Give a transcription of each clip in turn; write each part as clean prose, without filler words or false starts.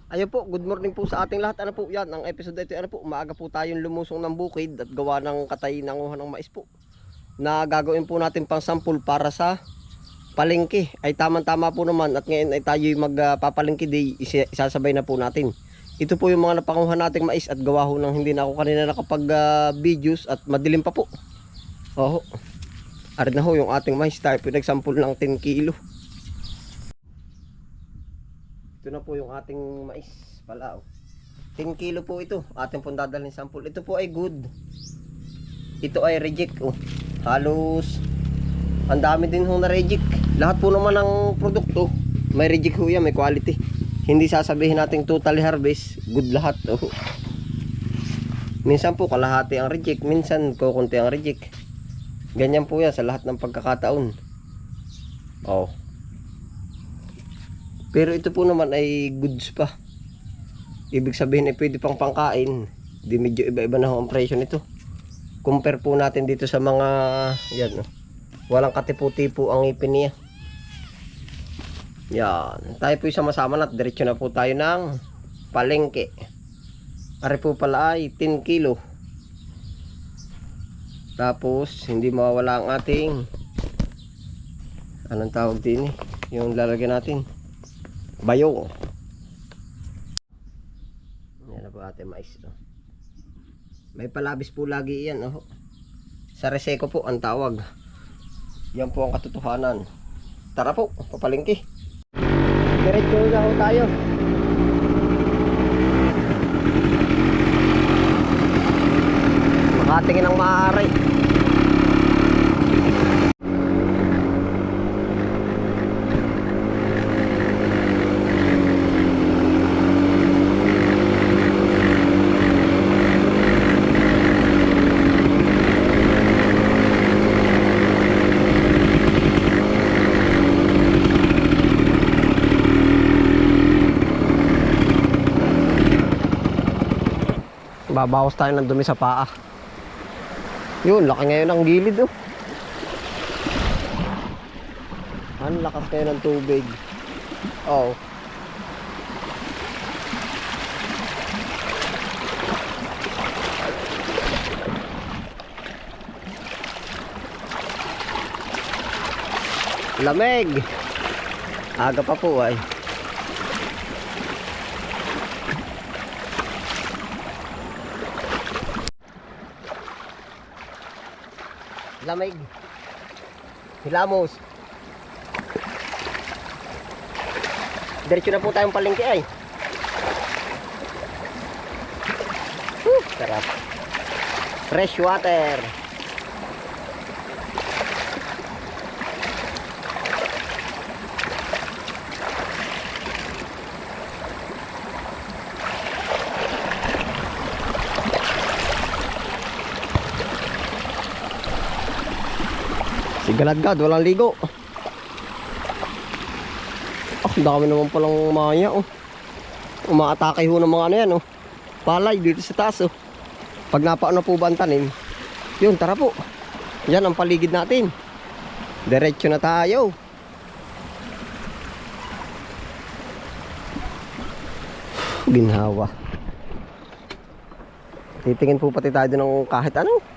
Ayun po, good morning po sa ating lahat. Ano po yan, ang episode ito, ano po, maaga po tayong lumusong ng bukid at gawa ng katay nanguha ng mais po. Na gagawin po natin pang sampul para sa palengke. Ay tama-tama po naman at ngayon ay tayo magpapalengke day, isasabay na po natin. Ito po yung mga napanguha nating mais at gawa ho ng hindi na ako kanina nakapag videos at madilim pa po. Oh, arid na ho yung ating mais, tayo po nagsampul ng 10 kilo. Ito na po yung ating mais pala. 10 kilo po ito. Ating pong dadalhin sample. Ito po ay good. Ito ay reject. Halos ang dami din ho na reject. Lahat po naman ng produkto may reject ho yan, may quality. Hindi sasabihin natin totally harvest. Good lahat. Minsan po kalahati ang reject. Minsan kukunti ang reject. Ganyan po yan sa lahat ng pagkakataon. Pero ito po naman ay goods pa. Ibig sabihin ay pwede pang pangkain. Di medyo iba-iba na ho ang presyo nito. Compare po natin dito sa mga yan. Walang katipu-tipo ang ipin niya. Yan. Tayo po sama-sama na. Diretso na po tayo ng palengke. Ari po pala ay 10 kilo. Tapos hindi mawawala ang ating anong tawag din yung lalagyan natin, bayong. Yan na po ating mais. May palabis po lagi yan. Sa reseko po ang tawag. Yan po ang katotohanan. Tara po, papalengke. Diretso na ho tayo. Makatingin ang maaari. Babawas tayo ng dumi sa paa. Yun, laki ngayon ang gilid. Ang lakas ngayon ng tubig. Lamig. Aga pa po ay. Lamig. Hilamos. Diretso na po tayong palengke ay. Sarap. Fresh water. Sigaladgad, walang ligo. Dami naman palang maya. Umaatake ho ng mga ano yan. Palay dito sa taas. Pag napaano po ba ang tanim, yun, tara po. Yan ang paligid natin. Diretso na tayo. Ginhawa. Titingin po pati tayo ng kahit ano.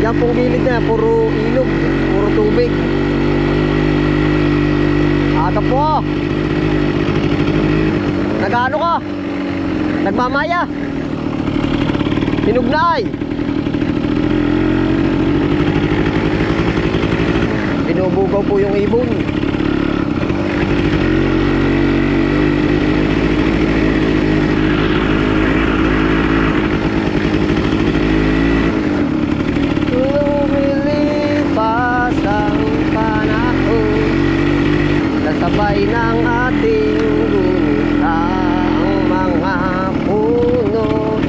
Yan pong gilid na, puro ilog, puro tubig. Aga po. Nag-ano ka? Nagmamaya. Hinugnay. Binubugaw po yung ibon. Sabay ng ating gunita ang mga puno,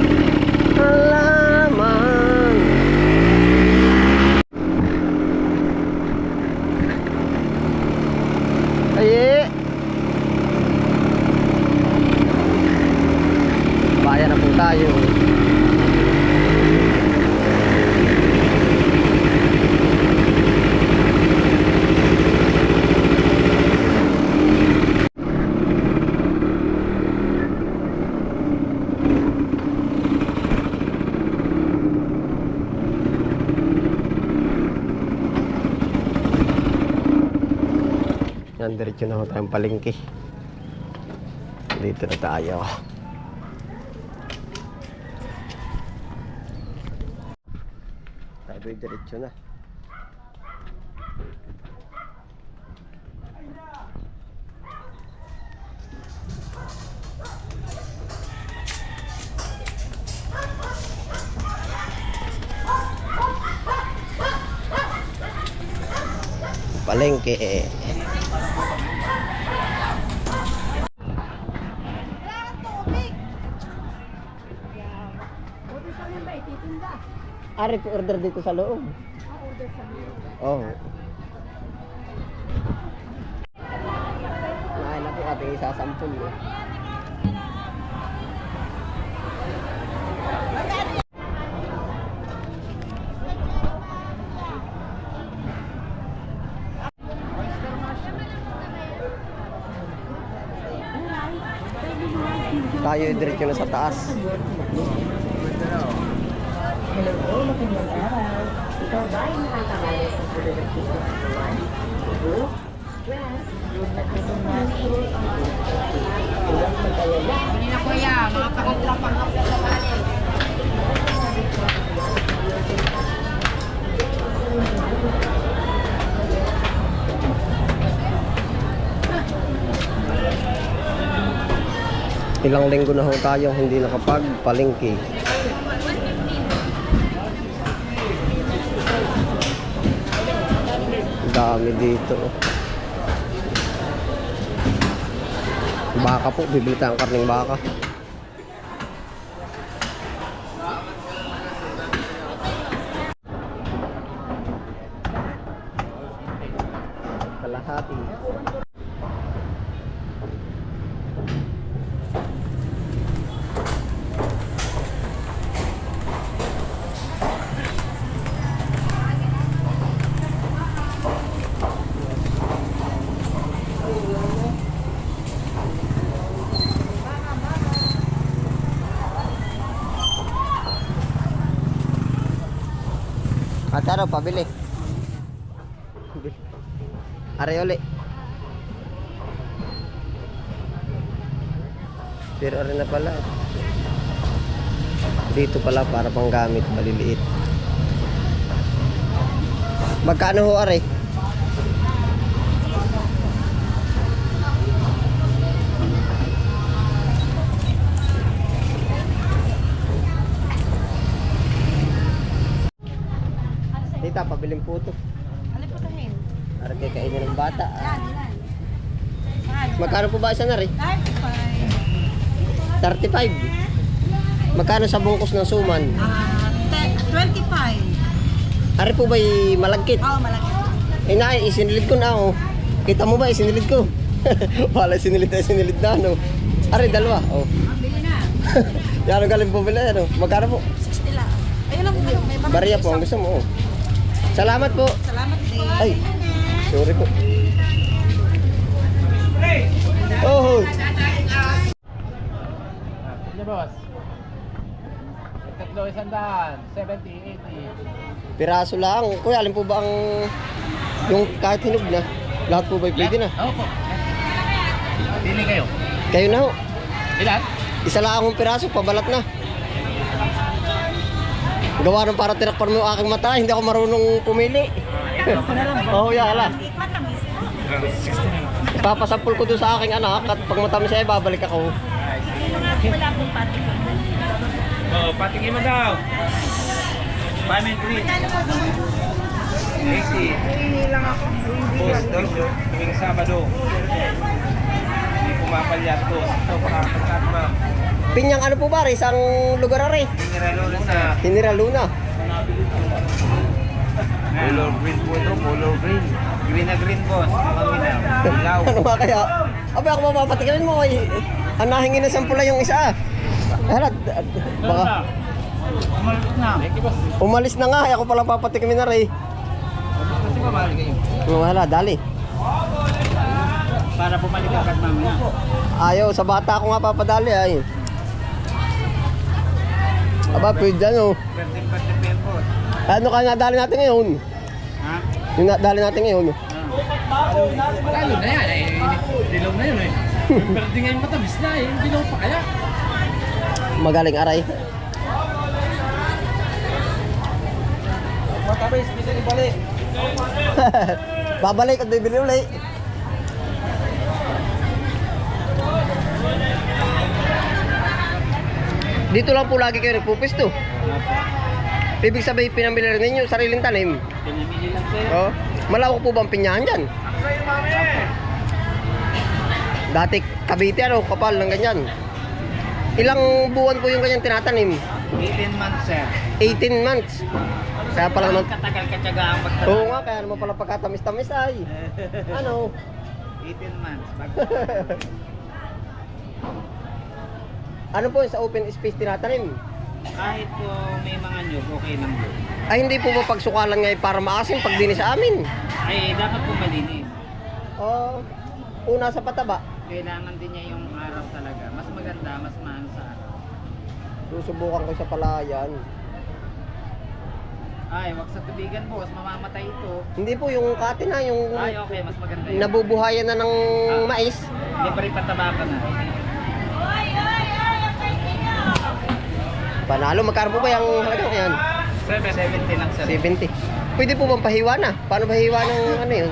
halaman. Ayan na po tayo. Yan, diretso na ho tayong palengke. Dito na tayo. Tayo diretso na. Palengke. Ari po order dito sa loob. Order sa loob. Oh. Nain na po ating isasampul. Tayo diretso na sa taas. Hello, magandang araw. Ikaw ba ay nakakawala sa pagdadagdag sa one? Book, stress, yung nagtutunan, huwag mag-alala. Hindi na kuya, mga pangapang sa kanin. Ilang linggo na ho tayo hindi nakapagpalengke. Dami dito. Baka po, bibili tayong karning baka. Kalahati. At ano, pabili. Areole. Pero rin na pala. Dito pala para pang gamit, maliliit. Magkano ho, are? Tita, pabiling puto. Ano po tahin? Para kay kainin ng bata. Yan. Magkano po ba isa na rin? 35. 35. Magkano sa bungkus ng suman? 25. Ari po ba'y malagkit? Oo, malaki. Eh na, isinilid ko na oh. Kita mo ba, isinilid ko? Wala, sinilid na no. Ari, dalawa. Oh. Ang bili na. Yan ang galing po bila. Ano? Magkano po? 60 lang. Ayun lang, may mga Bariya po, ang gusto mo. Oh. Salamat po. Salamat din. Ay, sorry po. Oh, Sige boss. Tatlo 100, 70, 80. piraso lang. Kuya, alin po ba ang yung kahit hinog na? Lahat po ba'y pwede na? Opo. Pili kayo. Kayo na ho. Ilan? Isa lang akong piraso, pabalat na. Gawa ng para tinakpan mo aking mata, hindi ako marunong pumili. Oo, yala. Ipapasampul ko doon sa aking anak at pag matamis ay babalik ako. Wala pong pati. Oo, patingin mo daw. Payment green. 80. Boss, daw siya. Tuwing Sabado. Hindi pumapalyat to. Ito, pakakapat mo. Pinyang ano po ba, isang lugar ari? Mineral ulit na. Hinira Luna. Color green po ito, color green. Green na green boss. Panginaw. Ilaw. Ano ba kaya? Abay ako mapapatikin mo ay anahingin na sampula yung isa. Hala, baka umalis na nga. Ako pala papatikimin na rin. Kasi mamahal kayo. Wala, dali. Para bumalik agad mamaya. Ayaw, sa bata ko nga papadali ay. Aba, pwede ano. Pwede po. Ano kaya nadali natin ngayon? Ha? Yung nadali natin ngayon. Lalo na yan eh. Dilaw na yun eh. Pero di ngayon matamis na eh. Dilaw pa kaya. Magaling aray. Matamis, bisa ibalik. Babalik at bibili ulit. Dito lang po lagi kayo nagpupisto. Ibig sabihin pinamili rin ninyo sariling tanim. Pinamili lang sir. Oh, malawak po bang pinyahan dyan? Dati Cavite ano, kapal ng ganyan. Ilang buwan po yung ganyan tinatanim? 18 months sir. 18 months. Kaya pala naman. Katagal katsaga ang pagtagal. Oo nga, kaya naman pala pagkatamis-tamis ay. Ano? 18 months. Ano po yung sa open space tinatanim? Kahit po may mga nyug, okay lang po. Ay hindi po ba pagsukalan ngayon para maasim pag dini sa amin? Ay, dapat po malinis. Oh, una sa pataba. Kailangan din niya yung araw talaga. Mas maganda, mas maano sa araw. Susubukan ko sa palayan. Ay, wag sa tubigan po, mas mamamatay ito. Hindi po yung kati na, yung Ay, okay, mas maganda yun. nabubuhayan na ng mais. Hindi pa rin pataba pa na. Panalo, magkano po ba yung halagang yan? 70 lang sir. 70. Pwede po bang pahiwa na? Paano pahiwa ng ano yun?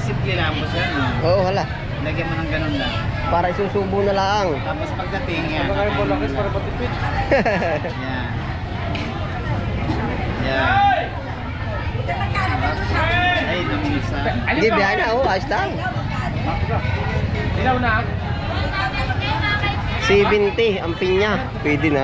Simple lang po sir. No? Oo, hala. Lagyan mo ng ganun lang. Para isusubo na lang. Tapos pagdating yan. Ano kayo bolakis para matipid? Yan. Yan. Ay, namisa. Hindi, biyahe na. Oh, ayos lang. Ilaw na. 70 ang pinya. Pwede na.